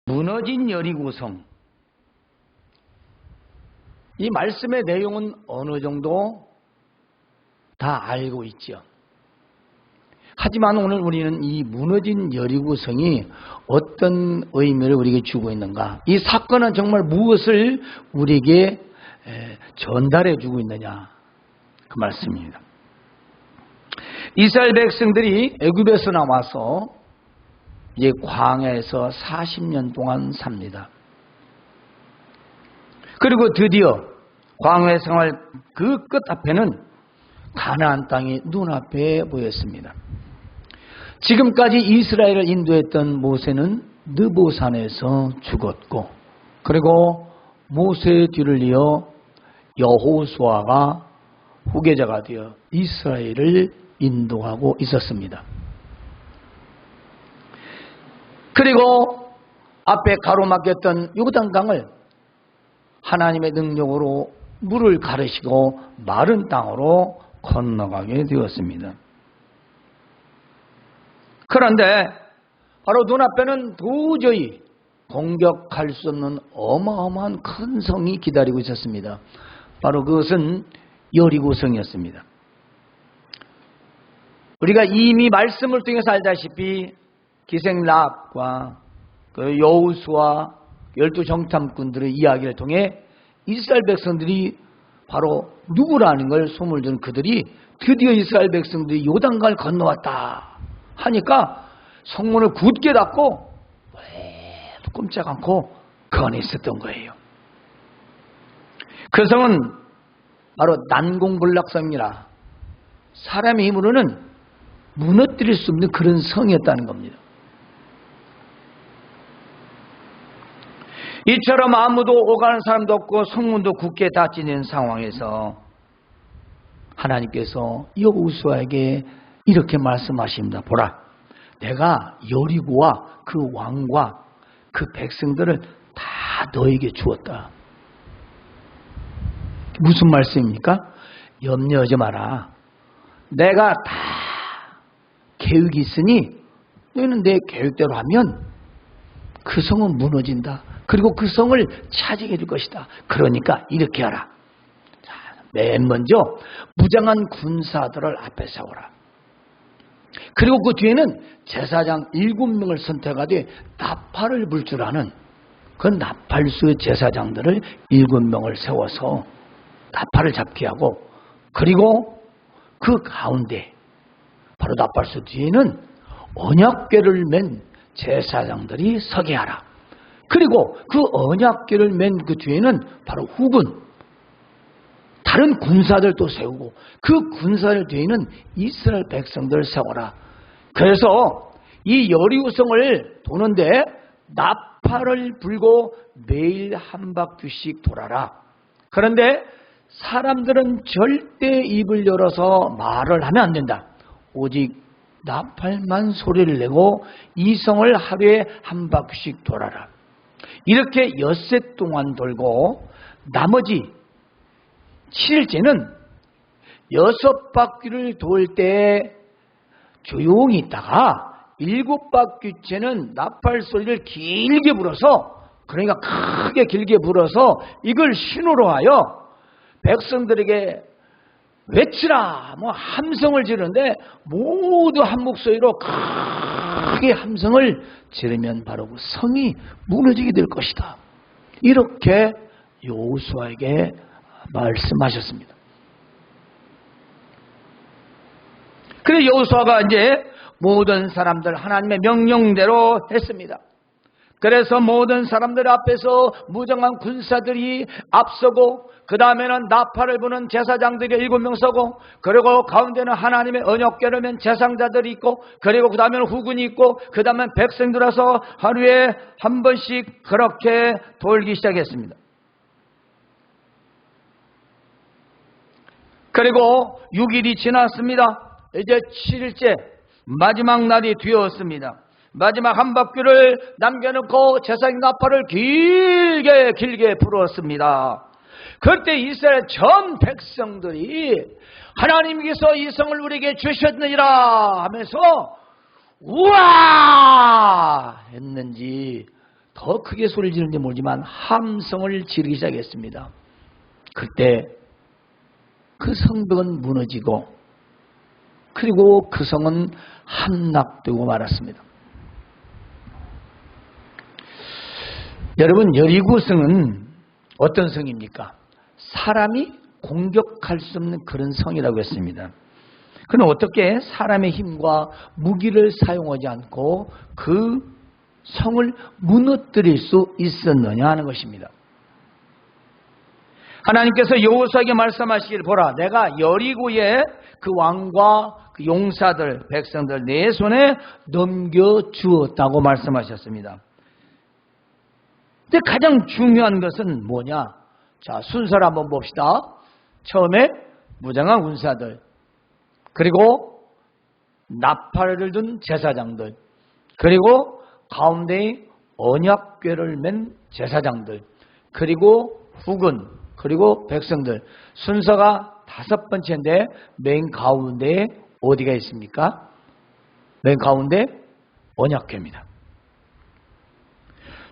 무너진 여리고성. 이 말씀의 내용은 어느 정도 다 알고 있죠. 하지만 오늘 우리는 이 무너진 여리고성이 어떤 의미를 우리에게 주고 있는가, 이 사건은 정말 무엇을 우리에게 전달해 주고 있느냐, 그 말씀입니다. 이스라엘 백성들이 애굽에서 나와서 이제 광야에서 40년 동안 삽니다. 그리고 드디어 광야의 생활 그 끝 앞에는 가나안 땅이 눈앞에 보였습니다. 지금까지 이스라엘을 인도했던 모세는 느보산에서 죽었고, 그리고 모세의 뒤를 이어 여호수아가 후계자가 되어 이스라엘을 인도하고 있었습니다. 그리고 앞에 가로막혔던 요단강을 하나님의 능력으로 물을 가르시고 마른 땅으로 건너가게 되었습니다. 그런데 바로 눈앞에는 도저히 공격할 수 없는 어마어마한 큰 성이 기다리고 있었습니다. 바로 그것은 여리고성이었습니다. 우리가 이미 말씀을 통해서 알다시피 기생락과 그 여호수아 12 정탐꾼들의 이야기를 통해 이스라엘 백성들이 바로 누구라는 걸 소문을 준 그들이 드디어 이스라엘 백성들이 요단강을 건너왔다 하니까 성문을 굳게 닫고 꼼짝 않고 그 안에 있었던 거예요. 그 성은 바로 난공불락성이라 사람의 힘으로는 무너뜨릴 수 없는 그런 성이었다는 겁니다. 이처럼 아무도 오가는 사람도 없고 성문도 굳게 닫혀 있는 상황에서 하나님께서 여호수아에게 이렇게 말씀하십니다. 보라, 내가 여리고와 그 왕과 그 백성들을 다 너에게 주었다. 무슨 말씀입니까? 염려하지 마라. 내가 다 계획이 있으니 너희는 내 계획대로 하면 그 성은 무너진다. 그리고 그 성을 차지해 줄 것이다. 그러니까 이렇게 하라. 자, 맨 먼저 무장한 군사들을 앞에 세워라. 그리고 그 뒤에는 제사장 7명을 선택하되 나팔을 불 줄 아는 그 나팔수의 제사장들을 7명을 세워서 나팔을 잡게 하고, 그리고 그 가운데 바로 나팔수 뒤에는 언약궤를 맨 제사장들이 서게 하라. 그리고 그 언약궤를 맨 그 뒤에는 바로 후군, 다른 군사들도 세우고 그 군사들 뒤에는 이스라엘 백성들을 세워라. 그래서 이 여리고성을 도는데 나팔을 불고 매일 한 바퀴씩 돌아라. 그런데 사람들은 절대 입을 열어서 말을 하면 안 된다. 오직 나팔만 소리를 내고 이 성을 하루에 한 바퀴씩 돌아라. 이렇게 엿새 동안 돌고 나머지 7일째는 6바퀴를 돌 때 조용히 있다가 7바퀴째는 나팔 소리를 길게 불어서, 그러니까 크게 길게 불어서 이걸 신호로 하여 백성들에게 외치라, 함성을 지르는데 모두 한 목소리로 크게 함성을 지르면 바로 그 성이 무너지게 될 것이다. 이렇게 여호수아에게 말씀하셨습니다. 그래서 여호수아가 이제 모든 사람들 하나님의 명령대로 했습니다. 그래서 모든 사람들 앞에서 무장한 군사들이 앞서고, 그 다음에는 나팔을 부는 제사장들이 7명 서고, 그리고 가운데는 하나님의 언약궤를 맨 제사장들이 있고, 그리고 그 다음에는 후군이 있고, 그 다음엔 백성들 와서 하루에 한 번씩 그렇게 돌기 시작했습니다. 그리고 6일이 지났습니다. 이제 7일째 마지막 날이 되었습니다. 마지막 한 바퀴를 남겨놓고 제사장 나팔을 길게 불었습니다. 그때 이스라엘 전 백성들이 하나님께서 이 성을 우리에게 주셨느니라 하면서 우와 했는지 더 크게 소리를 지르는지 모르지만 함성을 지르기 시작했습니다. 그때 그 성벽은 무너지고 그리고 그 성은 함락되고 말았습니다. 여러분, 여리고성은 어떤 성입니까? 사람이 공격할 수 없는 그런 성이라고 했습니다. 그는 어떻게 사람의 힘과 무기를 사용하지 않고 그 성을 무너뜨릴 수 있었느냐 하는 것입니다. 하나님께서 여호수아에게 말씀하시길, 보라, 내가 여리고의 그 왕과 그 용사들, 백성들 내 손에 넘겨주었다고 말씀하셨습니다. 근데 가장 중요한 것은 뭐냐? 자, 순서를 한번 봅시다. 처음에 무장한 군사들, 그리고 나팔을 든 제사장들, 그리고 가운데에 언약궤를 맨 제사장들, 그리고 후군, 그리고 백성들. 순서가 5번째인데 맨 가운데에 어디가 있습니까? 맨 가운데 언약궤입니다.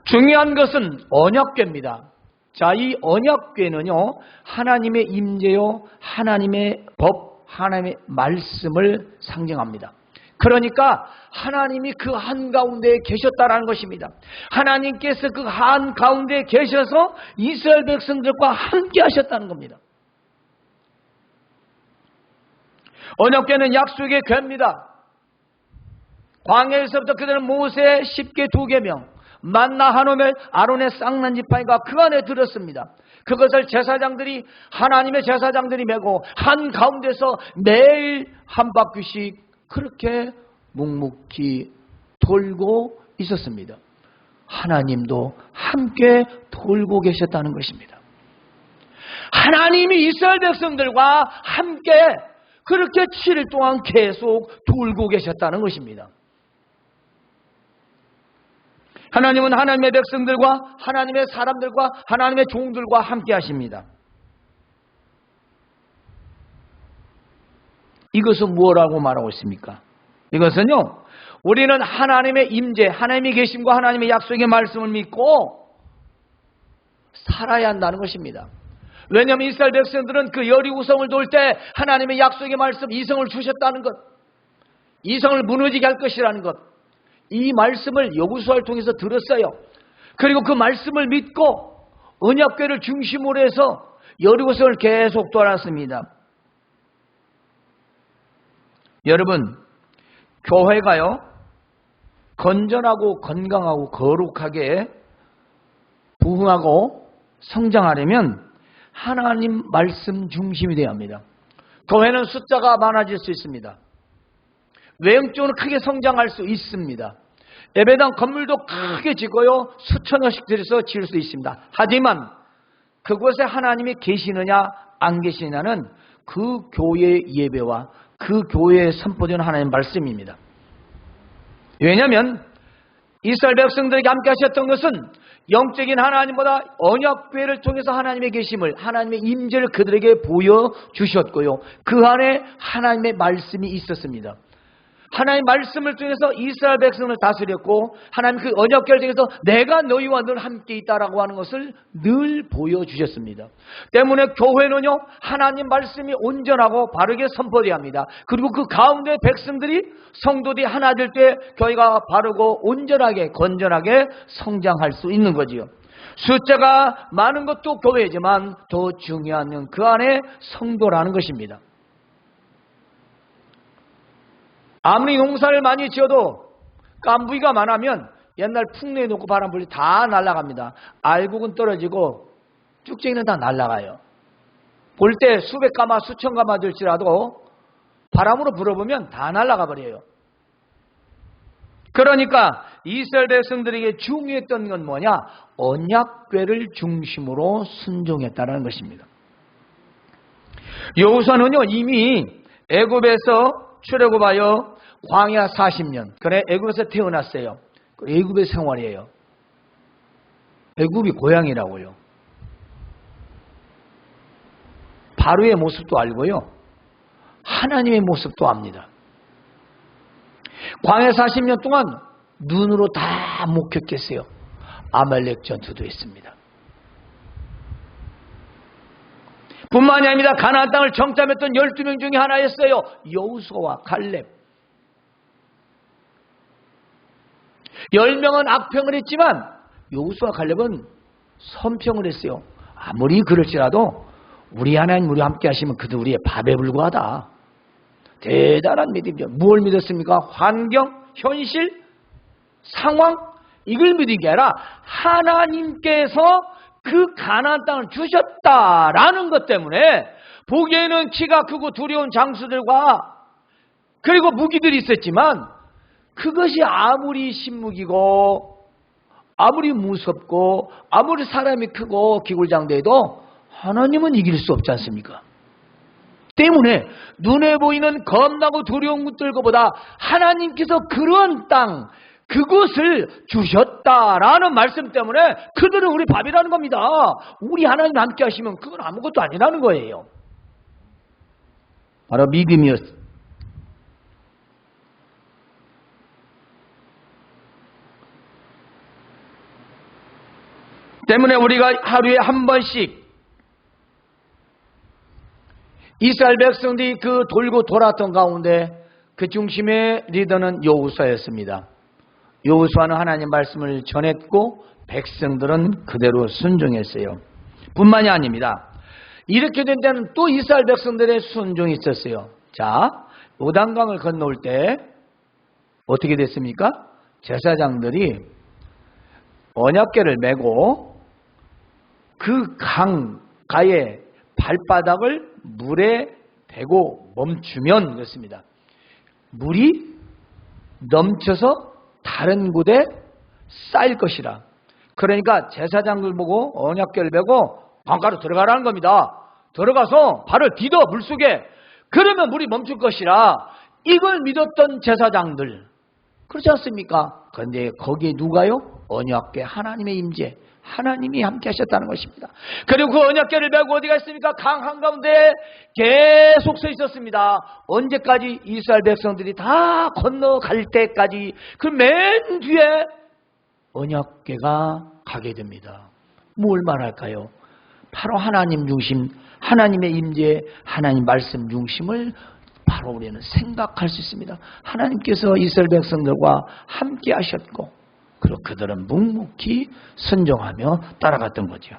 중요한 것은 언약궤입니다. 자, 이 언약궤는요, 하나님의 임재요, 하나님의 법, 하나님의 말씀을 상징합니다. 그러니까 하나님이 그 한가운데에 계셨다라는 것입니다. 하나님께서 그 한가운데에 계셔서 이스라엘 백성들과 함께 하셨다는 겁니다. 언약궤는 약속의 궤입니다. 광야에서부터 그들은 모세의 10개 2계명, 만나 한오멜 아론의 쌍난 지팡이가 그 안에 들었습니다. 그것을 제사장들이, 하나님의 제사장들이 메고 한가운데서 매일 한 바퀴씩 그렇게 묵묵히 돌고 있었습니다. 하나님도 함께 돌고 계셨다는 것입니다. 하나님이 이스라엘 백성들과 함께 그렇게 7일 동안 계속 돌고 계셨다는 것입니다. 하나님은 하나님의 백성들과 하나님의 사람들과 하나님의 종들과 함께 하십니다. 이것은 무엇라고 말하고 있습니까? 이것은요, 우리는 하나님의 임재, 하나님의 계심과 하나님의 약속의 말씀을 믿고 살아야 한다는 것입니다. 왜냐하면 이스라엘 백성들은 그 여리고성을 돌 때 하나님의 약속의 말씀, 이성을 주셨다는 것, 이성을 무너지게 할 것이라는 것, 이 말씀을 여호수아를 통해서 들었어요. 그리고 그 말씀을 믿고 언약궤를 중심으로 해서 여리고성을 계속 돌았습니다. 여러분, 교회가요, 건전하고 건강하고 거룩하게 부흥하고 성장하려면 하나님 말씀 중심이 되어야 합니다. 교회는 숫자가 많아질 수 있습니다. 외형적으로 크게 성장할 수 있습니다. 예배당 건물도 크게 짓고요, 수천억씩 들여서 지을 수 있습니다. 하지만 그곳에 하나님이 계시느냐 안 계시느냐는 그 교회의 예배와 그 교회에 선포되는 하나님의 말씀입니다. 왜냐하면 이스라엘 백성들에게 함께 하셨던 것은 영적인 하나님보다 언약궤를 통해서 하나님의 계심을, 하나님의 임재를 그들에게 보여주셨고요, 그 안에 하나님의 말씀이 있었습니다. 하나님의 말씀을 통해서 이스라엘 백성을 다스렸고, 하나님 그 언약궤를 통해서 내가 너희와 늘 함께 있다라고 하는 것을 늘 보여주셨습니다. 때문에 교회는요, 하나님 말씀이 온전하고 바르게 선포되어야 합니다. 그리고 그 가운데 백성들이, 성도들이 하나 될 때 교회가 바르고 온전하게 건전하게 성장할 수 있는 거지요. 숫자가 많은 것도 교회지만 더 중요한 건 그 안에 성도라는 것입니다. 아무리 농사를 많이 지어도 깐부기가 많으면 옛날 풍내에 놓고 바람 불리 다 날아갑니다. 알곡은 떨어지고 쭉쟁이는 다 날아가요. 볼 때 수백 가마 수천 가마 될지라도 바람으로 불어보면 다 날아가 버려요. 그러니까 이스라엘 백성들에게 중요했던 건 뭐냐? 언약궤를 중심으로 순종했다는 것입니다. 여호수아는요, 이미 애굽에서 출애굽하여 광야 40년, 그래 애굽에서 태어났어요. 애굽의 생활이에요. 애굽이 고향이라고요. 바로의 모습도 알고요, 하나님의 모습도 압니다. 광야 40년 동안 눈으로 다 목격했어요. 아말렉 전투도 했습니다. 뿐만이 아닙니다. 가나안 땅을 정탐했던 12명 중에 하나였어요. 여호수아와 갈렙. 10명은 악평을 했지만 여호수아 갈렙은 선평을 했어요. 아무리 그럴지라도 우리 하나님 우리와 함께 하시면 그도 우리의 밥에 불과하다. 대단한 믿음이죠. 무엇을 믿었습니까? 환경, 현실, 상황, 이걸 믿은 게 아니라 하나님께서 그 가나안 땅을 주셨다라는 것 때문에 보기에는 키가 크고 두려운 장수들과 그리고 무기들이 있었지만 그것이 아무리 신무기고 아무리 무섭고 아무리 사람이 크고 기굴장대해도 하나님은 이길 수 없지 않습니까? 때문에 눈에 보이는 겁나고 두려운 것들보다 하나님께서 그런 땅 그것을 주셨다라는 말씀 때문에 그들은 우리 밥이라는 겁니다. 우리 하나님 함께 하시면 그건 아무것도 아니라는 거예요. 바로 믿음이었어요. 때문에 우리가 하루에 한 번씩 이스라엘 백성들이 그 돌고 돌았던 가운데 그 중심의 리더는 여호수아였습니다. 여호수아는 하나님 말씀을 전했고 백성들은 그대로 순종했어요. 뿐만이 아닙니다. 이렇게 된 데는 또 이스라엘 백성들의 순종이 있었어요. 자, 요단강을 건너올 때 어떻게 됐습니까? 제사장들이 언약궤를 메고 그 강가에 발바닥을 물에 대고 멈추면 그렇습니다. 물이 넘쳐서 다른 곳에 쌓일 것이라. 그러니까 제사장들 보고 언약궤를 메고 강가로 들어가라는 겁니다. 들어가서 발을 디뎌 물속에. 그러면 물이 멈출 것이라. 이걸 믿었던 제사장들. 그렇지 않습니까? 그런데 거기에 누가요? 언약궤 하나님의 임재. 하나님이 함께 하셨다는 것입니다. 그리고 그 언약궤를 메고 어디가 있습니까? 강 한가운데 계속 서 있었습니다. 언제까지? 이스라엘 백성들이 다 건너갈 때까지. 그 맨 뒤에 언약궤가 가게 됩니다. 뭘 말할까요? 바로 하나님 중심, 하나님의 임재, 하나님 말씀 중심을 바로 우리는 생각할 수 있습니다. 하나님께서 이스라엘 백성들과 함께 하셨고 그리고 그들은 묵묵히 순종하며 따라갔던 거죠.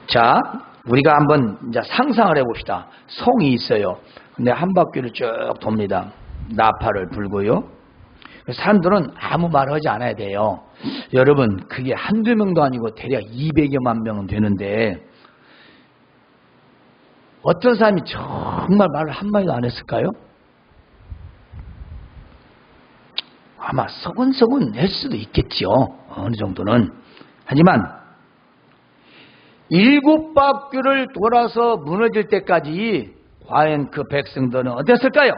자, 우리가 한번 이제 상상을 해봅시다. 성이 있어요. 근데 한 바퀴를 쭉 돕니다. 나팔을 불고요. 사람들은 아무 말 하지 않아야 돼요. 여러분, 그게 한두 명도 아니고 대략 200여만 명은 되는데 어떤 사람이 정말 말을 한마디도 안 했을까요? 아마 서근서근 할 수도 있겠죠. 어느 정도는. 하지만 7바퀴를 돌아서 무너질 때까지 과연 그 백성들은 어땠을까요?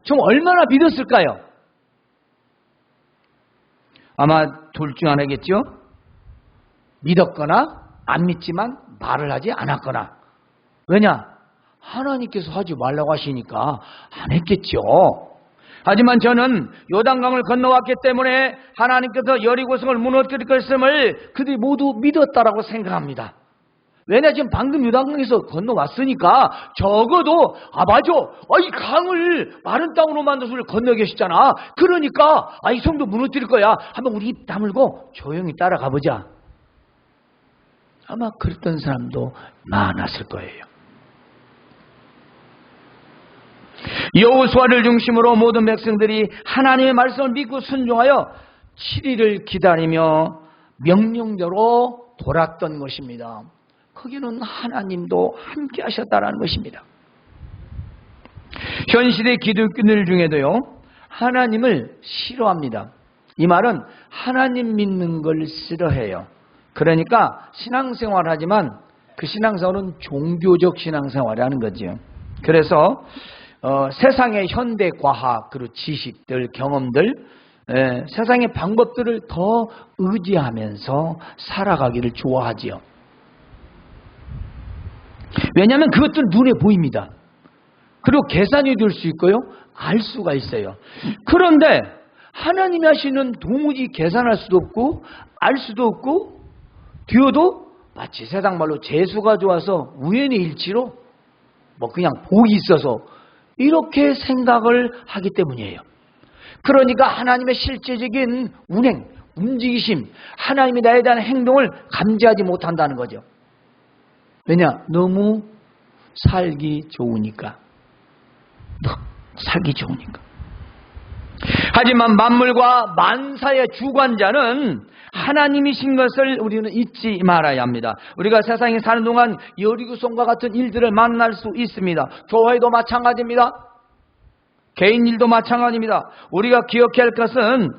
좀 얼마나 믿었을까요? 아마 둘 중 하나겠죠? 믿었거나 안 믿지만 말을 하지 않았거나. 왜냐? 하나님께서 하지 말라고 하시니까 안 했겠죠. 하지만 저는 요단강을 건너왔기 때문에 하나님께서 여리고성을 무너뜨릴 것임을 그들이 모두 믿었다라고 생각합니다. 왜냐? 지금 방금 요단강에서 건너왔으니까 적어도 맞아. 이 강을 마른 땅으로 만들어서 건너게 하셨잖아. 그러니까 이 성도 무너뜨릴 거야. 한번 우리 입 다물고 조용히 따라가 보자. 아마 그랬던 사람도 많았을 거예요. 여호수아를 중심으로 모든 백성들이 하나님의 말씀을 믿고 순종하여 7일을 기다리며 명령대로 돌았던 것입니다. 거기는 하나님도 함께 하셨다는 것입니다. 현실의 기독교인들 중에도요, 하나님을 싫어합니다. 이 말은 하나님 믿는 걸 싫어해요. 그러니까 신앙생활을 하지만 그 신앙생활은 종교적 신앙생활이라는 거죠. 그래서 세상의 현대 과학, 그리고 지식들, 경험들, 세상의 방법들을 더 의지하면서 살아가기를 좋아하지요. 왜냐하면 그것들 눈에 보입니다. 그리고 계산이 될 수 있고요. 알 수가 있어요. 그런데 하나님이 하시는 도무지 계산할 수도 없고 알 수도 없고 뒤어도 마치 세상 말로 재수가 좋아서 우연의 일치로 뭐 그냥 복이 있어서 이렇게 생각을 하기 때문이에요. 그러니까 하나님의 실제적인 운행, 움직이심, 하나님이 나에 대한 행동을 감지하지 못한다는 거죠. 왜냐? 너무 살기 좋으니까. 살기 좋으니까. 하지만 만물과 만사의 주관자는 하나님이신 것을 우리는 잊지 말아야 합니다. 우리가 세상에 사는 동안 여리고성과 같은 일들을 만날 수 있습니다. 교회도 마찬가지입니다. 개인 일도 마찬가지입니다. 우리가 기억해야 할 것은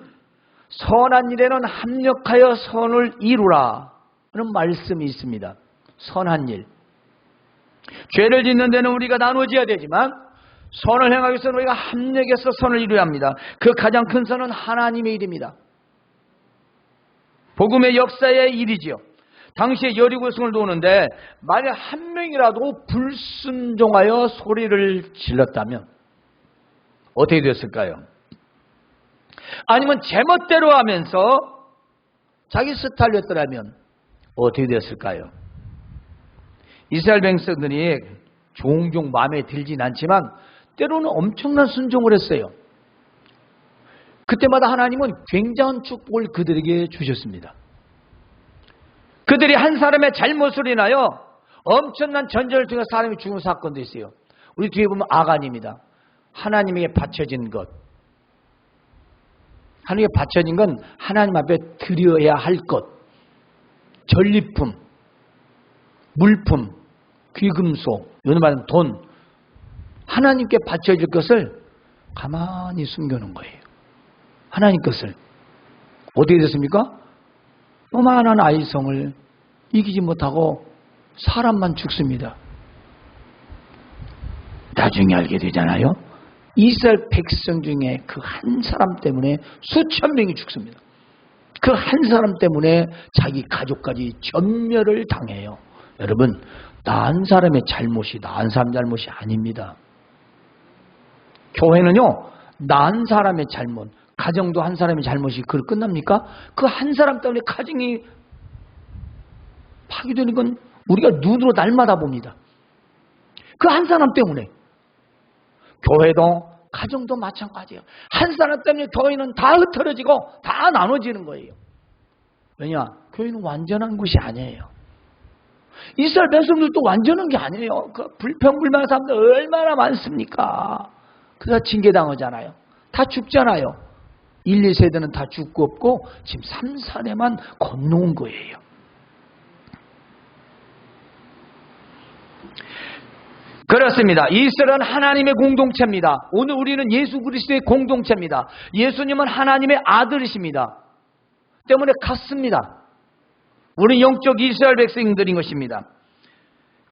선한 일에는 합력하여 선을 이루라 하는 말씀이 있습니다. 선한 일. 죄를 짓는 데는 우리가 나누어져야 되지만 선을 행하기 위해서는 우리가 합력해서 선을 이루어야 합니다. 그 가장 큰 선은 하나님의 일입니다. 복음의 역사의 일이지요. 당시에 여리고성을 도는데 만약 한 명이라도 불순종하여 소리를 질렀다면 어떻게 됐을까요? 아니면 제멋대로 하면서 자기 스타일이었더라면 어떻게 됐을까요? 이스라엘 백성들이 종종 마음에 들진 않지만 때로는 엄청난 순종을 했어요. 그때마다 하나님은 굉장한 축복을 그들에게 주셨습니다. 그들이 한 사람의 잘못을 인하여 엄청난 전쟁을 통해 사람이 죽은 사건도 있어요. 우리 뒤에 보면 아간입니다. 하나님에게 바쳐진 것. 하나님에게 바쳐진 건 하나님 앞에 드려야 할 것. 전리품, 물품, 귀금속, 요즘 말하는 돈. 하나님께 바쳐질 것을 가만히 숨겨놓은 거예요. 하나님 것을. 어떻게 됐습니까? 요만한 아이성을 이기지 못하고 사람만 죽습니다. 나중에 알게 되잖아요. 이스라엘 백성 중에 그 한 사람 때문에 수천 명이 죽습니다. 그 한 사람 때문에 자기 가족까지 전멸을 당해요. 여러분, 나 한 사람의 잘못이 나 한 사람 잘못이 아닙니다. 교회는요, 나 한 사람의 잘못, 가정도 한 사람의 잘못이 그걸 끝납니까? 그 한 사람 때문에 가정이 파괴되는 건 우리가 눈으로 날마다 봅니다. 그 한 사람 때문에. 교회도 가정도 마찬가지예요. 한 사람 때문에 교회는 다 흩어지고 다 나눠지는 거예요. 왜냐? 교회는 완전한 곳이 아니에요. 이스라엘 백성들도 완전한 게 아니에요. 그 불평불만한 사람들 얼마나 많습니까? 그래서 징계당하잖아요. 다 죽잖아요. 1, 2세대는 다 죽고 없고 지금 3, 4대만 건너온 거예요. 그렇습니다. 이스라엘은 하나님의 공동체입니다. 오늘 우리는 예수 그리스도의 공동체입니다. 예수님은 하나님의 아들이십니다. 때문에 같습니다. 우리는 영적 이스라엘 백성들인 것입니다.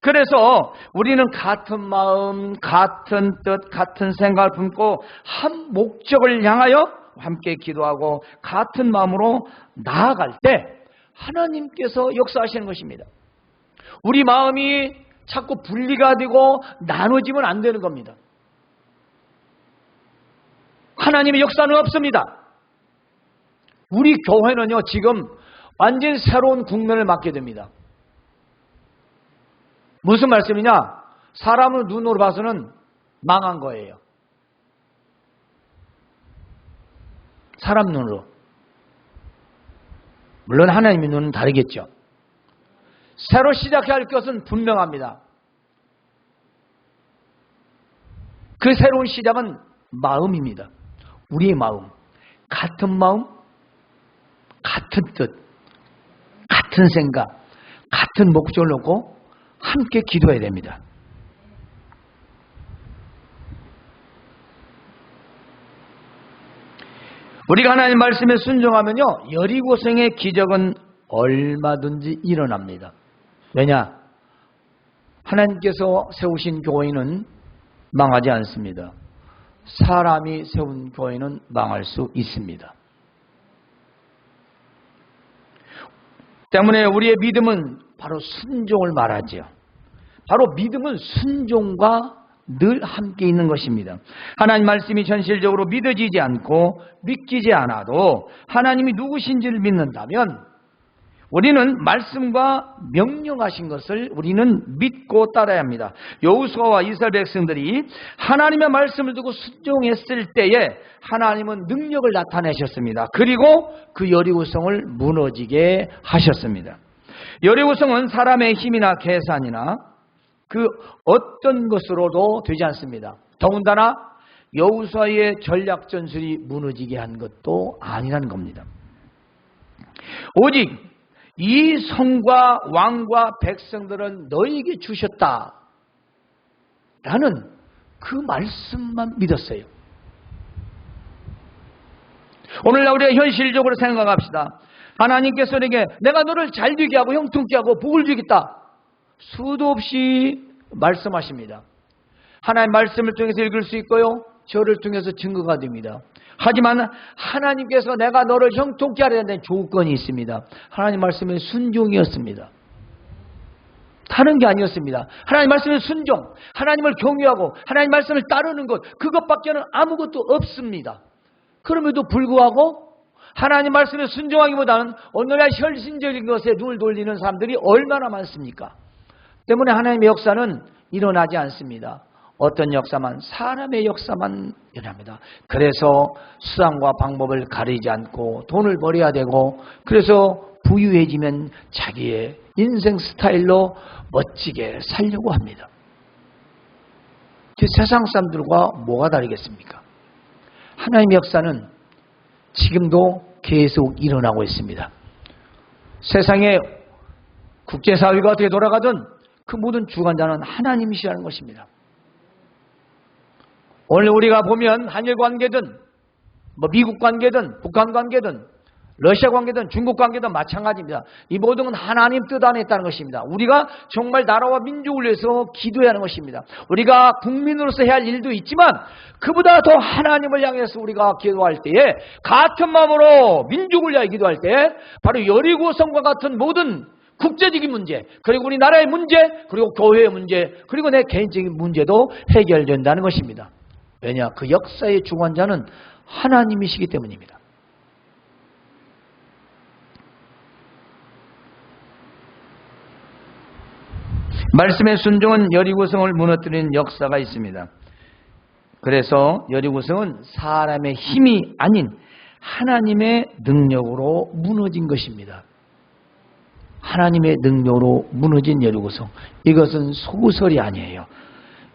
그래서 우리는 같은 마음, 같은 뜻, 같은 생각을 품고 한 목적을 향하여 함께 기도하고 같은 마음으로 나아갈 때 하나님께서 역사하시는 것입니다. 우리 마음이 자꾸 분리가 되고 나눠지면 안 되는 겁니다. 하나님의 역사는 없습니다. 우리 교회는요, 지금 완전 새로운 국면을 맞게 됩니다. 무슨 말씀이냐? 사람의 눈으로 봐서는 망한 거예요. 사람 눈으로. 물론 하나님의 눈은 다르겠죠. 새로 시작해야 할 것은 분명합니다. 그 새로운 시작은 마음입니다. 우리의 마음. 같은 마음, 같은 뜻, 같은 생각, 같은 목적을 놓고 함께 기도해야 됩니다. 우리가 하나님 말씀에 순종하면요, 여리고성의 기적은 얼마든지 일어납니다. 왜냐? 하나님께서 세우신 교회는 망하지 않습니다. 사람이 세운 교회는 망할 수 있습니다. 때문에 우리의 믿음은 바로 순종을 말하죠. 바로 믿음은 순종과 늘 함께 있는 것입니다. 하나님 말씀이 현실적으로 믿어지지 않고 믿기지 않아도 하나님이 누구신지를 믿는다면 우리는 말씀과 명령하신 것을 우리는 믿고 따라야 합니다. 여호수아와 이스라엘 백성들이 하나님의 말씀을 듣고 순종했을 때에 하나님은 능력을 나타내셨습니다. 그리고 그 여리고성을 무너지게 하셨습니다. 여리고성은 사람의 힘이나 계산이나 그 어떤 것으로도 되지 않습니다. 더군다나 여호수아의 전략 전술이 무너지게 한 것도 아니라는 겁니다. 오직 이 성과 왕과 백성들은 너희에게 주셨다 라는 그 말씀만 믿었어요. 오늘날 우리가 현실적으로 생각합시다. 하나님께서 내가 너를 잘되게 하고 형통케 하고 복을 주겠다 수도 없이 말씀하십니다. 하나님 말씀을 통해서 읽을 수 있고요, 저를 통해서 증거가 됩니다. 하지만 하나님께서 내가 너를 형통케 하려는 조건이 있습니다. 하나님 말씀에 순종이었습니다. 다른 게 아니었습니다. 하나님 말씀에 순종, 하나님을 경외하고 하나님 말씀을 따르는 것, 그것밖에는 아무것도 없습니다. 그럼에도 불구하고 하나님 말씀에 순종하기보다는 오늘날 현실적인 것에 눈을 돌리는 사람들이 얼마나 많습니까? 때문에 하나님의 역사는 일어나지 않습니다. 어떤 역사만, 사람의 역사만 일어납니다. 그래서 수단과 방법을 가리지 않고 돈을 벌여야 되고, 그래서 부유해지면 자기의 인생 스타일로 멋지게 살려고 합니다. 세상 사람들과 뭐가 다르겠습니까? 하나님의 역사는 지금도 계속 일어나고 있습니다. 세상의 국제사회가 어떻게 돌아가든 그 모든 주관자는 하나님이시라는 것입니다. 오늘 우리가 보면 한일 관계든 미국 관계든 북한 관계든 러시아 관계든 중국 관계든 마찬가지입니다. 이 모든 건 하나님 뜻 안에 있다는 것입니다. 우리가 정말 나라와 민족을 위해서 기도해야 하는 것입니다. 우리가 국민으로서 해야 할 일도 있지만 그보다 더 하나님을 향해서 우리가 기도할 때에 같은 마음으로 민족을 위하여 기도할 때 바로 여리고성과 같은 모든 국제적인 문제, 그리고 우리나라의 문제, 그리고 교회의 문제, 그리고 내 개인적인 문제도 해결된다는 것입니다. 왜냐? 그 역사의 주관자는 하나님이시기 때문입니다. 말씀의 순종은 여리고성을 무너뜨리는 역사가 있습니다. 그래서 여리고성은 사람의 힘이 아닌 하나님의 능력으로 무너진 것입니다. 하나님의 능력으로 무너진 여리고성. 이것은 소설이 아니에요.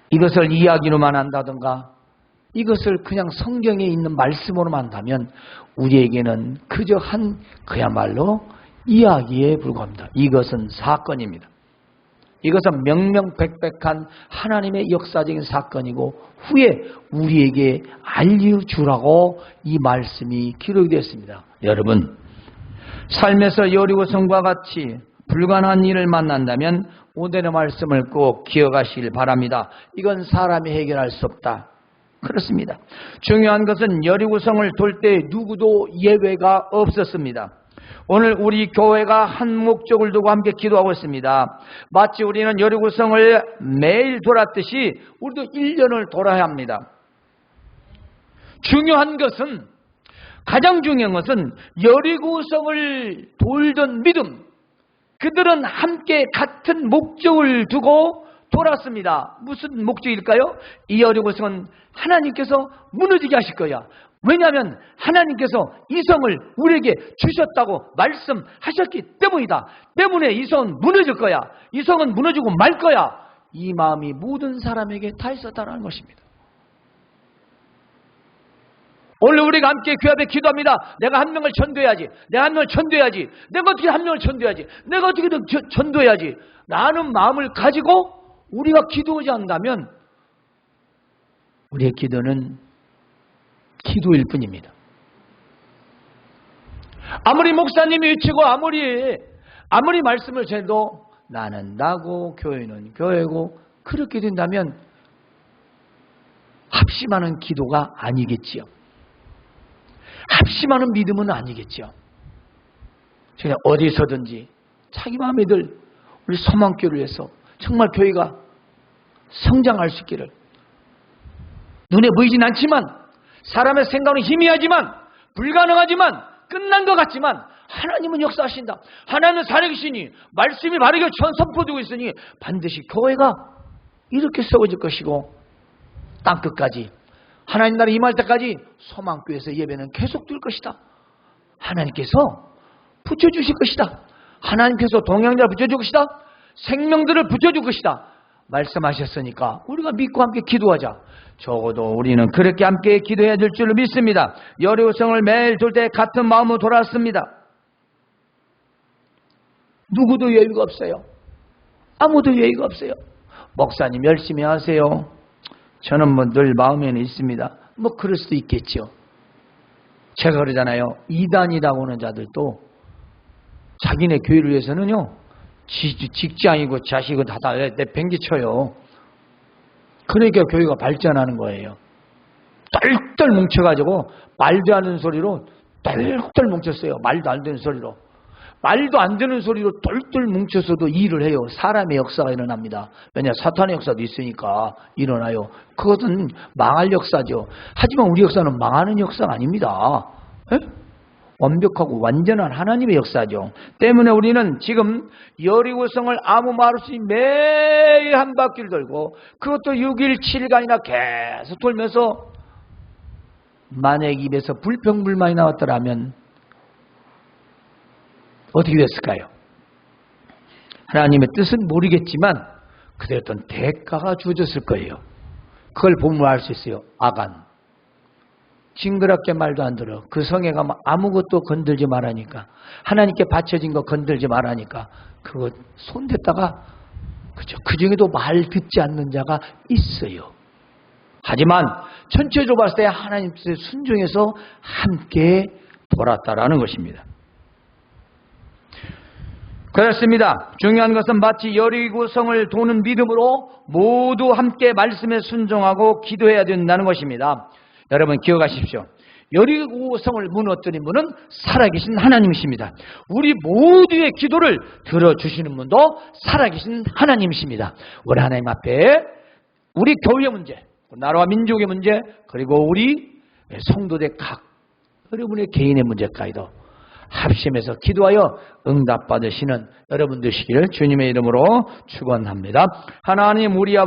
이것을 이야기로만 한다든가 이것을 그냥 성경에 있는 말씀으로만 한다면 우리에게는 그저 그야말로 이야기에 불과합니다. 이것은 사건입니다. 이것은 명명백백한 하나님의 역사적인 사건이고 후에 우리에게 알려주라고 이 말씀이 기록이 되었습니다. 여러분, 삶에서 여리고성과 같이 불가능한 일을 만난다면 오늘의 말씀을 꼭 기억하시길 바랍니다. 이건 사람이 해결할 수 없다. 그렇습니다. 중요한 것은 여리고성을 돌 때 누구도 예외가 없었습니다. 오늘 우리 교회가 한 목적을 두고 함께 기도하고 있습니다. 마치 우리는 여리고성을 매일 돌았듯이 우리도 1년을 돌아야 합니다. 가장 중요한 것은 여리고성을 돌던 믿음, 그들은 함께 같은 목적을 두고 돌았습니다. 무슨 목적일까요? 이 여리고성은 하나님께서 무너지게 하실 거야. 왜냐하면 하나님께서 이 성을 우리에게 주셨다고 말씀하셨기 때문이다. 때문에 이 성은 무너질 거야. 이 성은 무너지고 말 거야. 이 마음이 모든 사람에게 다 있었다는 것입니다. 오늘 우리가 함께 그 앞에 기도합니다. 내가 한 명을 전도해야지. 내가 한 명을 전도해야지. 내가 어떻게 한 명을 전도해야지. 내가 어떻게든 전도해야지. 라는 마음을 가지고 우리가 기도하지 않는다면 우리의 기도는 기도일 뿐입니다. 아무리 목사님이 외치고 아무리 말씀을 해도 나는 나고 교회는 교회고 그렇게 된다면 합심하는 기도가 아니겠지요. 합심하는 믿음은 아니겠죠. 그냥 어디서든지 자기 마음에 들 우리 소망교를 위해서 정말 교회가 성장할 수 있기를 눈에 보이진 않지만, 사람의 생각은 희미하지만, 불가능하지만, 끝난 것 같지만 하나님은 역사하신다. 하나님은 살아계시니 말씀이 바르게 선포되고 있으니 반드시 교회가 이렇게 세워질 것이고, 땅끝까지 하나님 나라 임할 때까지 소망교회에서 예배는 계속될 것이다. 하나님께서 붙여주실 것이다. 하나님께서 동행자를 붙여줄 것이다. 생명들을 붙여줄 것이다. 말씀하셨으니까 우리가 믿고 함께 기도하자. 적어도 우리는 그렇게 함께 기도해야 될 줄로 믿습니다. 여리고성을 매일 돌 때 같은 마음으로 돌아왔습니다. 누구도 여유가 없어요. 아무도 여유가 없어요. 목사님 열심히 하세요. 저는 뭐 늘 마음에는 있습니다. 뭐 그럴 수도 있겠죠. 제가 그러잖아요. 이단이라고 하는 자들도 자기네 교회를 위해서는요, 직장이고 자식이고 다 내팽개쳐요. 그러니까 교회가 발전하는 거예요. 똘똘 뭉쳐가지고 말도 안 되는 소리로 똘똘 뭉쳤어요. 말도 안 되는 소리로. 말도 안 되는 소리로 똘똘 뭉쳐서도 일을 해요. 사람의 역사가 일어납니다. 왜냐? 사탄의 역사도 있으니까 일어나요. 그것은 망할 역사죠. 하지만 우리 역사는 망하는 역사가 아닙니다. 에? 완벽하고 완전한 하나님의 역사죠. 때문에 우리는 지금 여리고성을 아무 말 없이 매일 한 바퀴를 돌고, 그것도 6일 7일간이나 계속 돌면서 만약 입에서 불평불만이 나왔더라면 어떻게 됐을까요? 하나님의 뜻은 모르겠지만 그대로 어떤 대가가 주어졌을 거예요. 그걸 보면 알 수 있어요. 아간. 징그럽게 말도 안 들어. 그 성에 가면 아무것도 건들지 말라니까. 하나님께 바쳐진 거 건들지 말라니까. 그거 손댔다가, 그죠? 그 중에도 말 듣지 않는 자가 있어요. 하지만 전체적으로 봤을 때 하나님 뜻에 순종해서 함께 돌았다라는 것입니다. 그렇습니다. 중요한 것은 마치 여리고성을 도는 믿음으로 모두 함께 말씀에 순종하고 기도해야 된다는 것입니다. 여러분 기억하십시오. 여리고성을 무너뜨린 분은 살아계신 하나님이십니다. 우리 모두의 기도를 들어주시는 분도 살아계신 하나님이십니다. 우리 하나님 앞에 우리 교회의 문제, 나라와 민족의 문제, 그리고 우리 성도들 각 여러분의 개인의 문제까지도 합심해서 기도하여 응답받으시는 여러분 되시기를 주님의 이름으로 축원합니다. 하나님 우리 아버지